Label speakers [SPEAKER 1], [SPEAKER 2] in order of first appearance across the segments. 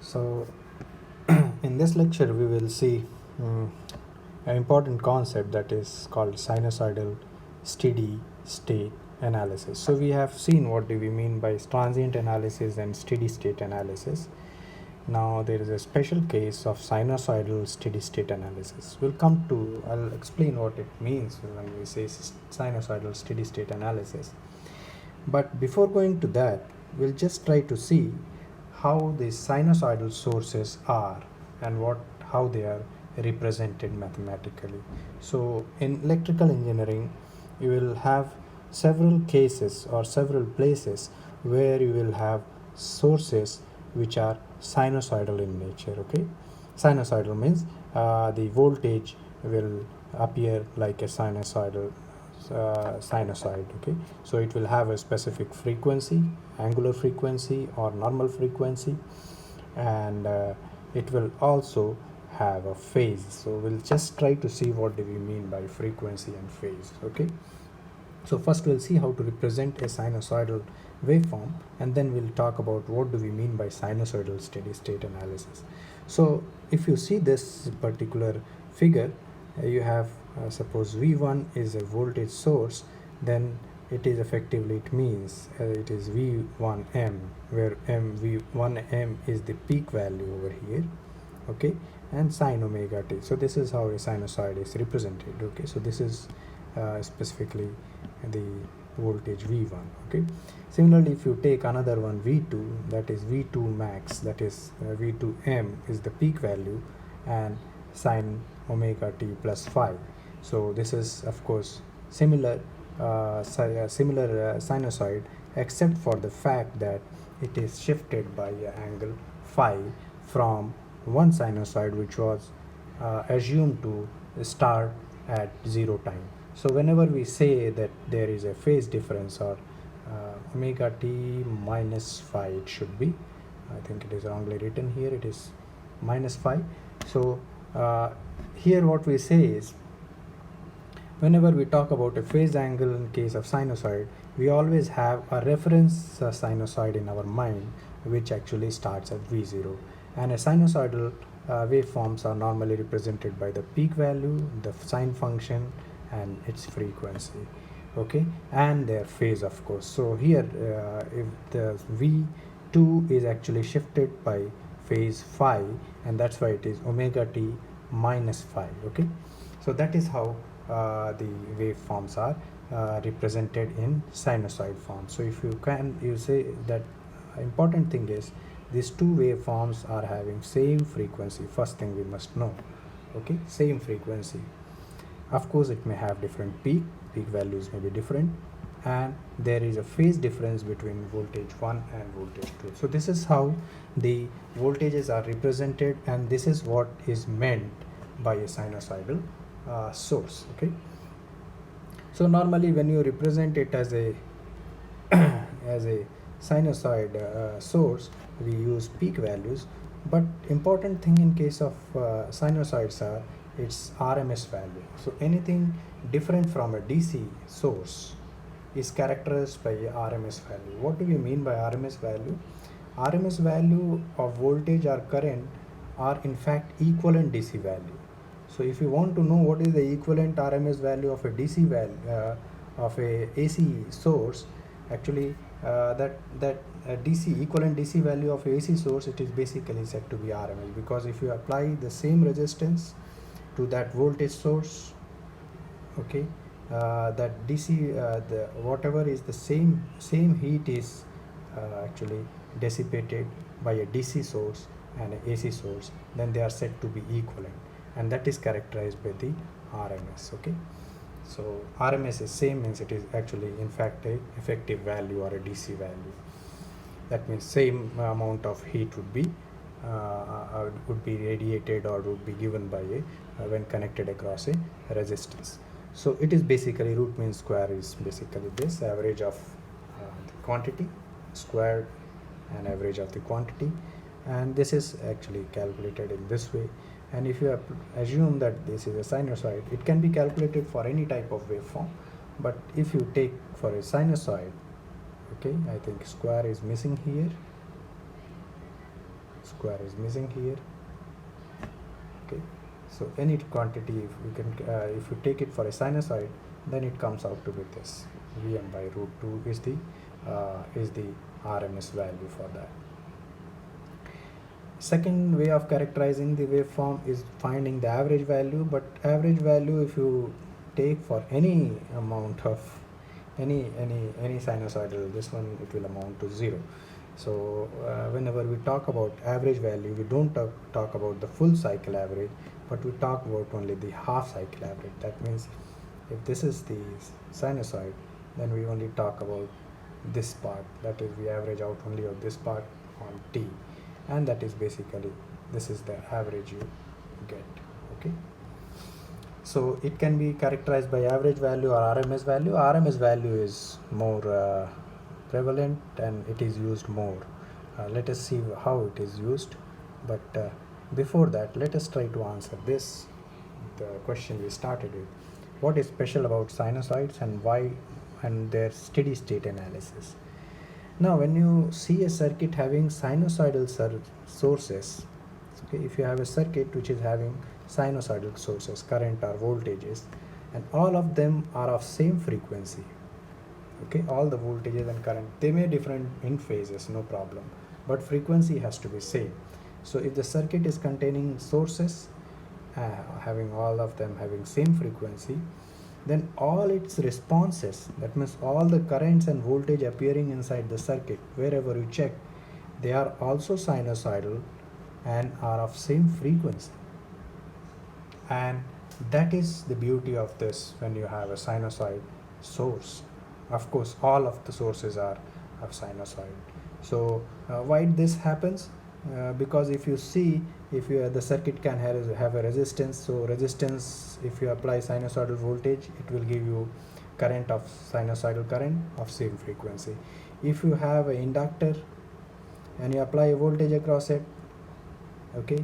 [SPEAKER 1] So, in this lecture, we will see um, an important concept that is called sinusoidal steady state analysis. So, we have seen what do we mean by transient analysis and steady state analysis. Now, there is a special case of sinusoidal steady state analysis. I'll explain what it means when we say sinusoidal steady state analysis. But before going to that, we'll just try to see how the sinusoidal sources are and how they are represented mathematically. So in electrical engineering, you will have several cases or several places where you will have sources which are sinusoidal in nature. Okay, sinusoidal means the voltage will appear like a sinusoid. Okay, so it will have a specific frequency, angular frequency or normal frequency, and it will also have a phase. So we'll just try to see what do we mean by frequency and phase. Okay, so first we'll see how to represent a sinusoidal waveform, and then we'll talk about what do we mean by sinusoidal steady state analysis. So if you see this particular figure, you have suppose V1 is a voltage source, then it means it is V1m, where V1m is the peak value over here. Okay, and sine omega t. So this is how a sinusoid is represented. Okay, so this is specifically the voltage V1. Okay, similarly, if you take another one V2, that is V2 max, that is V2m is the peak value, and sine omega t plus phi. So this is of course similar sinusoid, except for the fact that it is shifted by angle phi from one sinusoid which was assumed to start at 0 time. So whenever we say that there is a phase difference, or omega t minus phi, it should be, I think it is wrongly written here, it is minus phi. So here what we say is, whenever we talk about a phase angle in case of sinusoid, we always have a reference sinusoid in our mind which actually starts at V0, and a sinusoidal waveforms are normally represented by the peak value, the sine function, and its frequency. Okay, and their phase, of course. So here if the V2 is actually shifted by phase phi, and that's why it is omega t minus phi. Okay, so that is how the waveforms are represented in sinusoid form. So if you say that important thing is these two waveforms are having same frequency. First thing we must know. Okay, same frequency. Of course, it may have different peak values may be different, and there is a phase difference between voltage 1 and voltage 2. So this is how the voltages are represented, and this is what is meant by a sinusoidal source. Okay, so normally when you represent it as a as a sinusoid source, we use peak values, but important thing in case of sinusoids are its RMS value. So anything different from a DC source is characterized by a RMS value. What do we mean by RMS value? RMS value of voltage or current are in fact equivalent DC value. So if you want to know what is the equivalent RMS value of a DC value of a AC source, actually that DC equivalent DC value of AC source, it is basically said to be RMS, because if you apply the same resistance to that voltage source, okay, that DC the whatever is the same heat is actually dissipated by a DC source and an AC source, then they are said to be equivalent, and that is characterized by the RMS. Okay, so RMS is same, means it is actually in fact a effective value or a DC value. That means same amount of heat would be radiated or would be given by a when connected across a resistance. So it is basically root mean square is basically this average of the quantity squared and average of the quantity, and this is actually calculated in this way. And if you assume that this is a sinusoid, it can be calculated for any type of waveform, but if you take for a sinusoid, okay, I think square is missing here. square is missing here. Okay, so any quantity, if we can if you take it for a sinusoid, then it comes out to be this Vm by root 2 is the RMS value for that. Second way of characterizing the waveform is finding the average value, but average value, if you take for any amount of any sinusoidal, this one it will amount to 0. So whenever we talk about average value, we don't talk about the full cycle average, but we talk about only the half cycle average. That means if this is the sinusoid, then we only talk about this part, that is we average out only of this part on T, and that is basically this is the average you get. Okay, so it can be characterized by average value or RMS value. RMS value is more prevalent and it is used more. Let us see how it is used, but before that, let us try to answer this, the question we started with. What is special about sinusoids and why, and their steady state analysis? Now when you see a circuit having sinusoidal sources, okay, if you have a circuit which is having sinusoidal sources, current or voltages, and all of them are of same frequency, okay, all the voltages and current, they may different in phases, no problem, but frequency has to be same. So if the circuit is containing sources having all of them having same frequency, then all its responses, that means all the currents and voltage appearing inside the circuit, wherever you check, they are also sinusoidal and are of same frequency. And that is the beauty of this when you have a sinusoid source. Of course, all of the sources are of sinusoid. So why this happens? Because if you see, if the circuit can have a resistance, so resistance, if you apply sinusoidal voltage, it will give you current of sinusoidal current of same frequency. If you have an inductor and you apply a voltage across it, okay,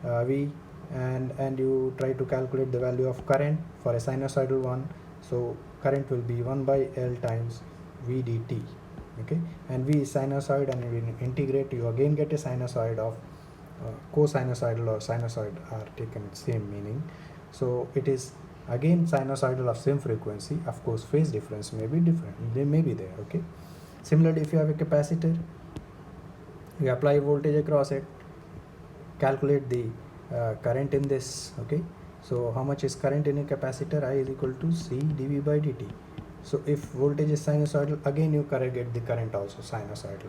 [SPEAKER 1] V, and you try to calculate the value of current for a sinusoidal one, so current will be 1 by L times V dt. Okay, and V is sinusoid, and when you integrate, you again get a sinusoid of cosinusoidal or sinusoid are taken same meaning. So it is again sinusoidal of same frequency. Of course, phase difference may be different, they may be there. Okay, similarly, if you have a capacitor, you apply voltage across it, calculate the current in this. Okay, so how much is current in a capacitor? I is equal to C dV by dt. So if voltage is sinusoidal, again you get the current also sinusoidal,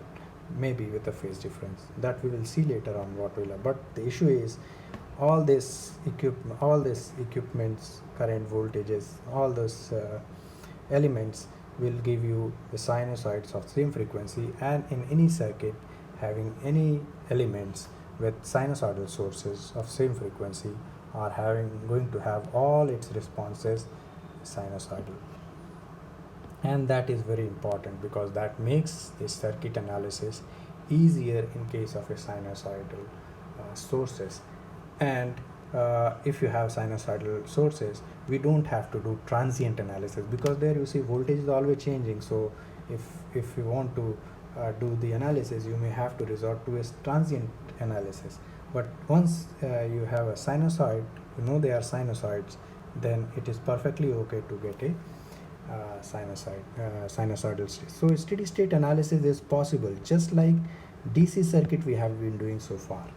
[SPEAKER 1] maybe with a phase difference. That we will see later on what will. But the issue is all this equipments, current, voltages, all those elements will give you the sinusoids of same frequency, and in any circuit having any elements with sinusoidal sources of same frequency are going to have all its responses sinusoidal. And that is very important because that makes the circuit analysis easier in case of a sinusoidal sources. And if you have sinusoidal sources, we don't have to do transient analysis, because there you see voltage is always changing. So if you want to do the analysis, you may have to resort to a transient analysis. But once you have a sinusoid, you know they are sinusoids, then it is perfectly okay to get a sinusoidal state. So steady state analysis is possible, just like DC circuit we have been doing so far,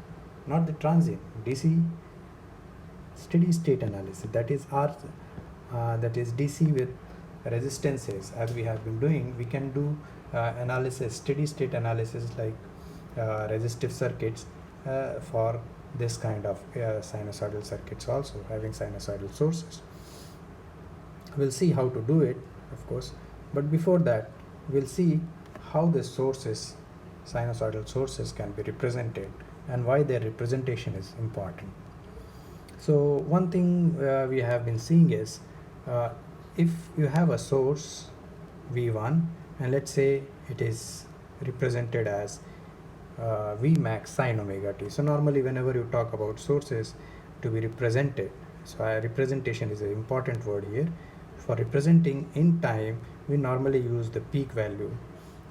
[SPEAKER 1] not the transient. DC steady state analysis, that is DC with resistances, as we have been doing. We can do analysis, steady state analysis, like resistive circuits for this kind of sinusoidal circuits also having sinusoidal sources. We'll see how to do it, of course, but before that we'll see how the sources, sinusoidal sources, can be represented and why their representation is important. So one thing we have been seeing is if you have a source V1 and let's say it is represented as V max sine omega t. So normally whenever you talk about sources to be represented, so representation is an important word here. For representing in time, we normally use the peak value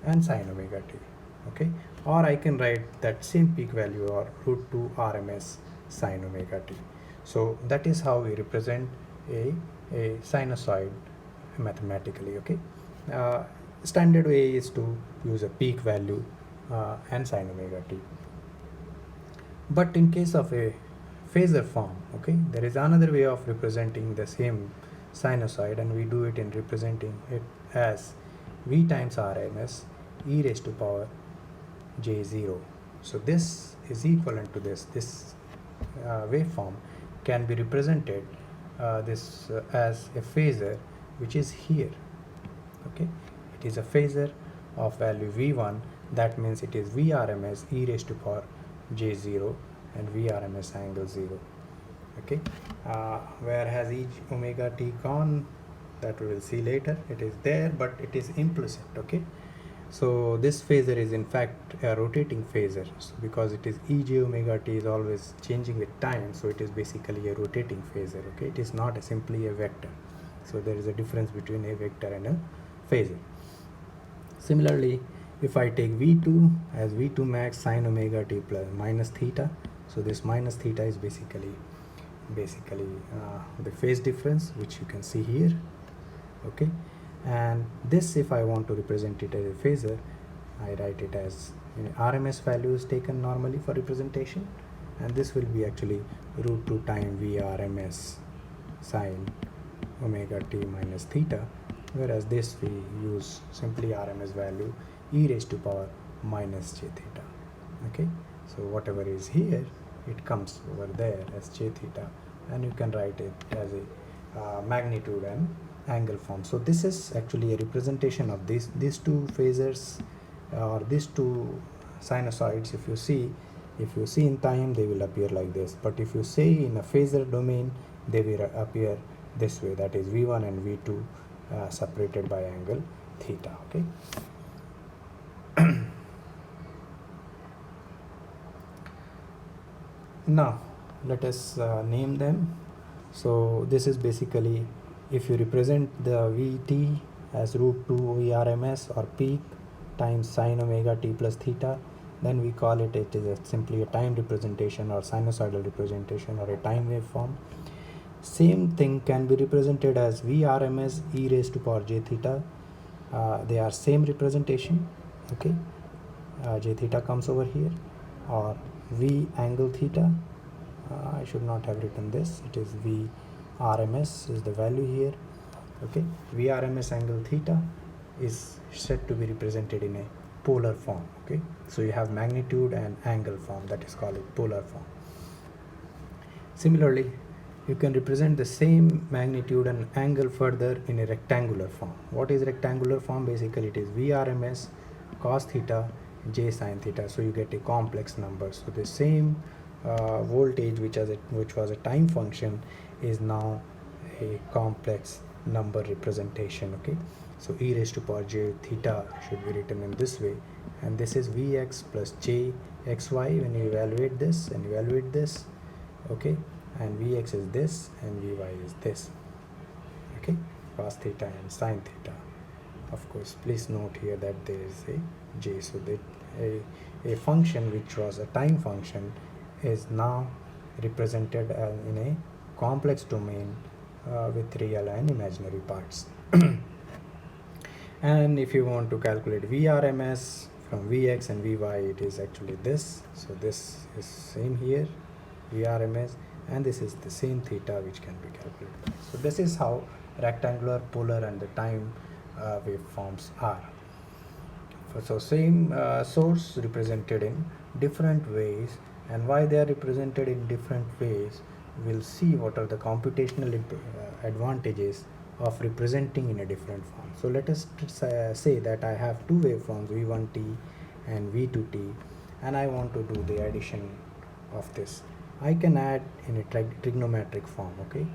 [SPEAKER 1] and sine omega t. okay, or I can write that same peak value or root 2 RMS sine omega t. So that is how we represent a sinusoid mathematically, okay. uh, Standard way is to use a peak value and sine omega t. But in case of a phasor form, okay, there is another way of representing the same sinusoid, and we do it in representing it as v times rms e raised to power j0. So this is equivalent to this waveform can be represented as a phasor, which is here, okay. It is a phasor of value v1. That means it is vrms e raised to power j0 and vrms angle 0, okay. Where has each omega t gone? That we will see later. It is there, but it is implicit, okay. So this phasor is in fact a rotating phasor, so because it is ej omega t is always changing with time, so it is basically a rotating phasor, okay. It is not simply a vector. So there is a difference between a vector and a phasor. Similarly, if I take v2 as v2 max sine omega t plus minus theta, so this minus theta is basically the phase difference, which you can see here, okay. And this, if I want to represent it as a phasor, I write it as RMS values taken normally for representation, and this will be actually root 2 time vrms sine omega t minus theta, whereas this we use simply RMS value e raised to power minus j theta, okay. So whatever is here, it comes over there as j theta, and you can write it as a magnitude and angle form. So this is actually a representation of these two phasors or these two sinusoids. If you see in time, they will appear like this, but if you say in a phasor domain, they will appear this way, that is v1 and v2 separated by angle theta, okay. Now let us name them. So this is basically, if you represent the vt as root 2 vrms or peak times sine omega t plus theta, then we call it is simply a time representation or sinusoidal representation or a time waveform. Same thing can be represented as vrms e raised to power j theta. They are same representation, okay. J theta comes over here, or v angle theta. I should not have written this. It is v RMS is the value here, okay. vrms angle theta is said to be represented in a polar form, okay. So you have magnitude and angle form, that is called a polar form. Similarly, you can represent the same magnitude and angle further in a rectangular form. What is rectangular form? Basically it is vrms cos theta j sin theta, so you get a complex number. So the same voltage which was a time function is now a complex number representation, okay. So e raised to power j theta should be written in this way, and this is vx plus j xy when you evaluate this and evaluate this, okay, and vx is this and vy is this, okay, cos theta and sin theta. Of course, please note here that there is a j, so that a function which was a time function is now represented in a complex domain with real and imaginary parts. And if you want to calculate vrms from vx and vy, it is actually this. So this is same here, vrms, and this is the same theta which can be calculated. So this is how rectangular, polar, and the time waveforms are. So same source represented in different ways, and why they are represented in different ways, we'll see what are the computational advantages of representing in a different form. So let us say that I have two waveforms, v1t and v2t, and I want to do the addition of this. I can add in a trigonometric form, okay.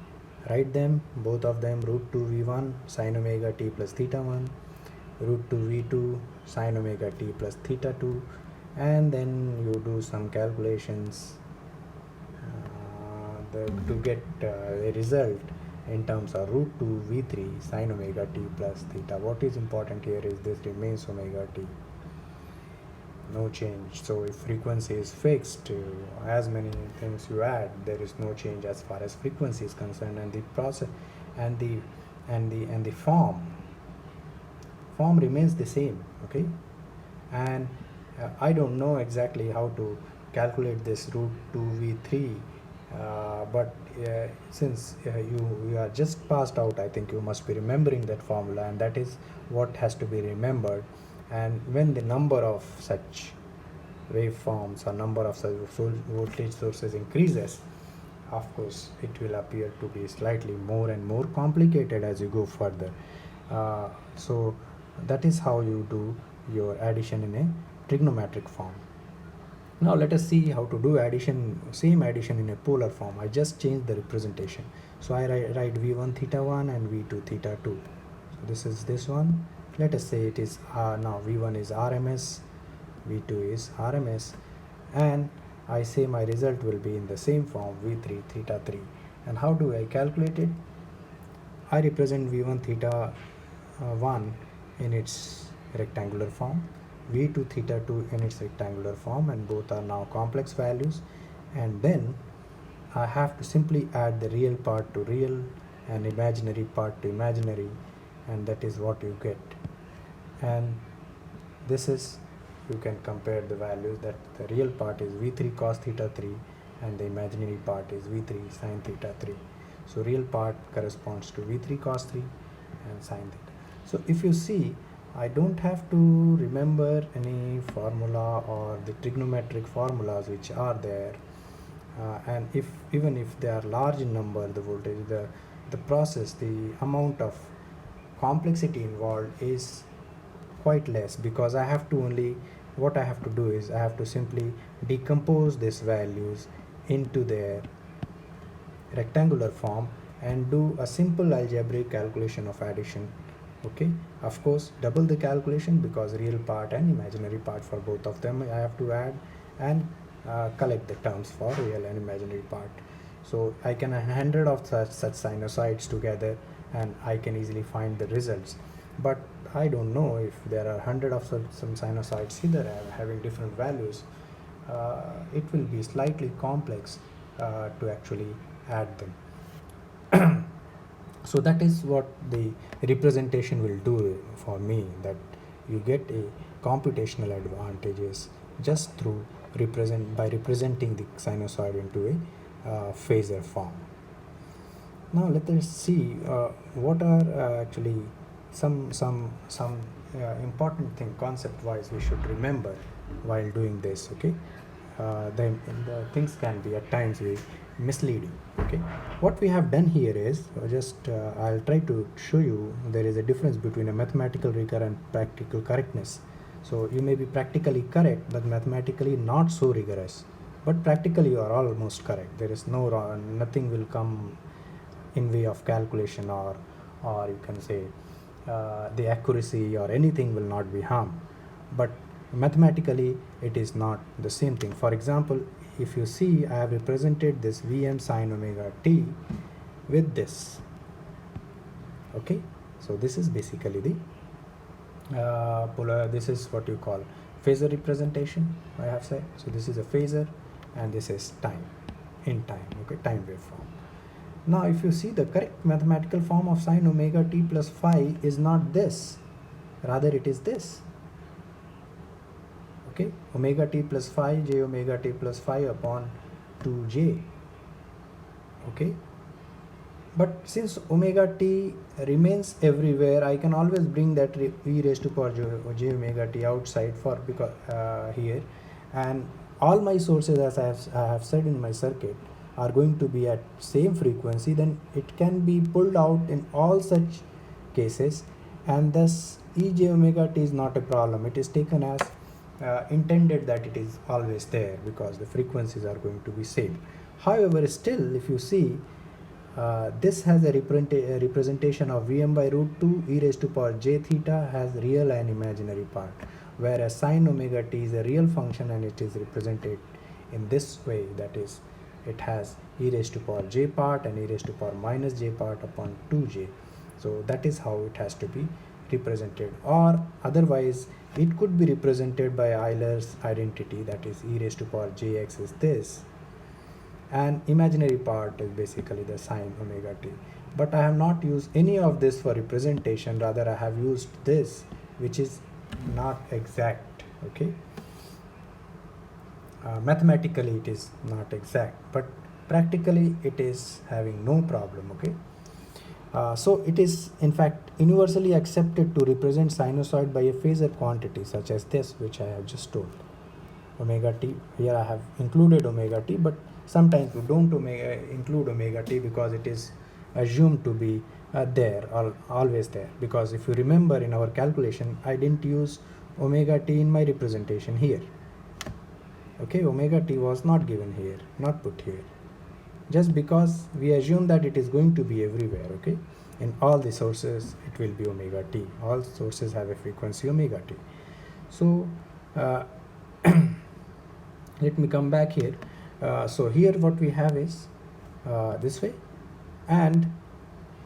[SPEAKER 1] Write them, both of them, root 2 v1 sine omega t plus theta 1, root 2 v2 sine omega t plus theta 2, and then you do some calculations to get a result in terms of root 2 v3 sine omega t plus theta. What is important here is this remains omega t. no change. So if frequency is fixed, as many things you add, there is no change as far as frequency is concerned, and the process and the form remains the same. Okay, and I don't know exactly how to calculate this root 2v3, but since you are just passed out, I think you must be remembering that formula, and that is what has to be remembered. And when the number of such waveforms or number of such voltage sources increases, of course it will appear to be slightly more and more complicated as you go further. So that is how you do your addition in a trigonometric form. Now let us see how to do addition, same addition in a polar form. I just changed the representation. So I write v1 theta 1 and v2 theta 2. So this is this one. Let us say it is now v1 is RMS, v2 is RMS, and I say my result will be in the same form, v3 theta 3. And how do I calculate it? I represent v1 theta 1 in its rectangular form, v2 theta 2 in its rectangular form, and both are now complex values. And then I have to simply add the real part to real and imaginary part to imaginary, and that is what you get. And this is, you can compare the values, that the real part is v3 cos theta 3 and the imaginary part is v3 sin theta 3. So real part corresponds to v3 cos 3 and sin theta. So if you see, I don't have to remember any formula or the trigonometric formulas which are there, and even if they are large in number, the voltage, the process, the amount of complexity involved is quite less, because I have to only, what I have to do is I have to simply decompose these values into their rectangular form and do a simple algebraic calculation of addition. Okay, of course double the calculation, because real part and imaginary part, for both of them I have to add, and collect the terms for real and imaginary part. So I can add 100 of such sinusoids together and I can easily find the results. But I don't know if there are 100 of some sinusoids either having different values. It will be slightly complex to actually add them. So that is what the representation will do for me, that you get a computational advantages just through representing the sinusoid into a phasor form. Now let us see what are actually some important thing concept wise we should remember while doing this. Okay, the things can be at times misleading. Okay, what we have done here is just I'll try to show you there is a difference between a mathematical rigor and practical correctness. So you may be practically correct but mathematically not so rigorous, but practically you are almost correct. There is nothing will come in way of calculation, or you can say the accuracy or anything will not be harmed. But mathematically it is not the same thing. For example, if you see, I have represented this Vm sin omega t with this. Okay, so this is basically the polar, this is what you call phasor representation, I have said. So this is a phasor and this is time, in time. Okay, time waveform. Now if you see, the correct mathematical form of sin omega t plus phi is not this, rather it is this. Okay, omega t plus phi, j omega t plus phi upon 2j. Okay, but since omega t remains everywhere, I can always bring that e raised to power j omega t outside for, because here, and all my sources, as I have said in my circuit, are going to be at same frequency, then it can be pulled out in all such cases, and thus ej omega t is not a problem. It is taken as intended that it is always there, because the frequencies are going to be same. However, still if you see, this has a representation of Vm by root 2 e raised to power j theta has real and imaginary part, whereas sin omega t is a real function and it is represented in this way, that is, it has e raised to power j part and e raised to power minus j part upon 2j. So that is how it has to be represented. Or otherwise, it could be represented by Euler's identity, that is e raised to power jx is this, and imaginary part is basically the sine omega t. But I have not used any of this for representation, rather I have used this, which is not exact, okay. Mathematically it is not exact, but practically it is having no problem, okay. So it is in fact universally accepted to represent sinusoid by a phasor quantity such as this, which I have just told, omega t. Here I have included omega t, but sometimes we don't include omega t because it is assumed to be there or always there, because if you remember in our calculation I didn't use omega t in my representation here, okay. Omega t was not given here, not put here, just because we assume that it is going to be everywhere, okay. In all the sources it will be omega t, all sources have a frequency omega t. So let me come back here. So here what we have is this way, and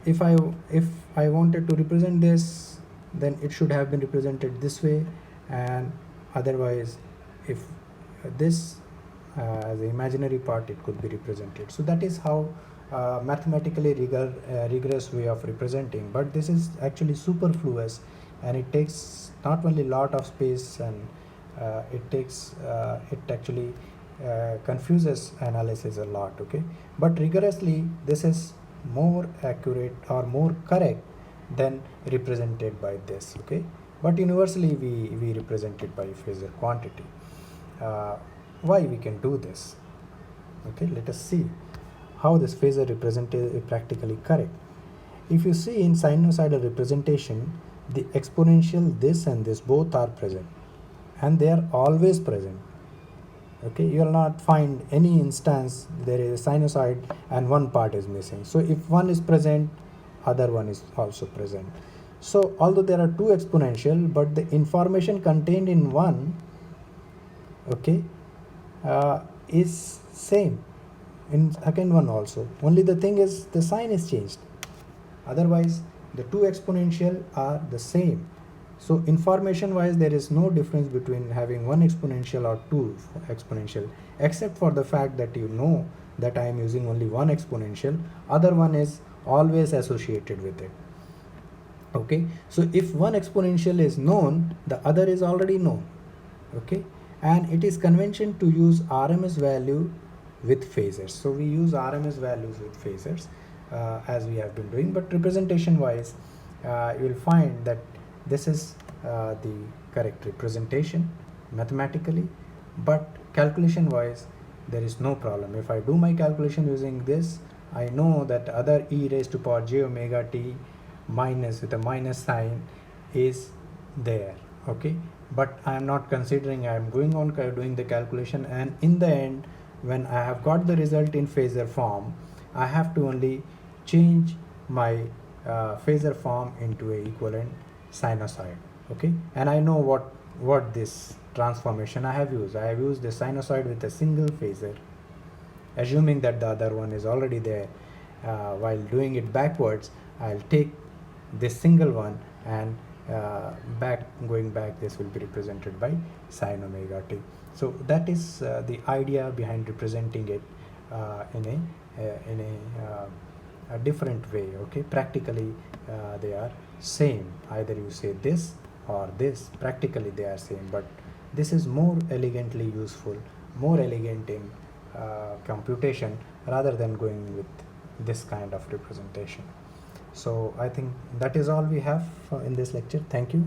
[SPEAKER 1] if I wanted to represent this, then it should have been represented this way, and otherwise if this as the imaginary part, it could be represented. So that is how mathematically rigorous way of representing, but this is actually superfluous, and it takes not only lot of space, and it actually confuses analysis a lot, okay. But rigorously this is more accurate or more correct than represented by this, okay. But universally we represent it by phasor quantity. Why we can do this, okay. Let us see how this phasor representation is practically correct. If you see in sinusoidal representation, the exponential this and this both are present, and they are always present, okay. You will not find any instance there is a sinusoid and one part is missing. So if one is present, other one is also present. So although there are two exponential, but the information contained in one, okay, is same in second one also. Only the thing is the sign is changed, otherwise the two exponential are the same. So information wise there is no difference between having one exponential or two exponential, except for the fact that you know that I am using only one exponential, other one is always associated with it, okay. So if one exponential is known, the other is already known, okay. And it is convention to use RMS value with phasors. So we use RMS values with phasors as we have been doing, but representation wise you will find that this is the correct representation mathematically, but calculation wise there is no problem. If I do my calculation using this, I know that other e raised to power j omega t minus with a minus sign is there, okay. But I am not considering, I am going on doing the calculation, and in the end when I have got the result in phasor form, I have to only change my phasor form into a equivalent sinusoid, okay. And I know what this transformation I have used. I have used the sinusoid with a single phasor, assuming that the other one is already there. While doing it backwards, I'll take this single one, and going back this will be represented by sine omega t. So that is the idea behind representing it in a different way, okay. Practically they are same, either you say this or this, practically they are same, but this is more elegantly useful, more elegant in computation, rather than going with this kind of representation. So I think that is all we have in this lecture. Thank you.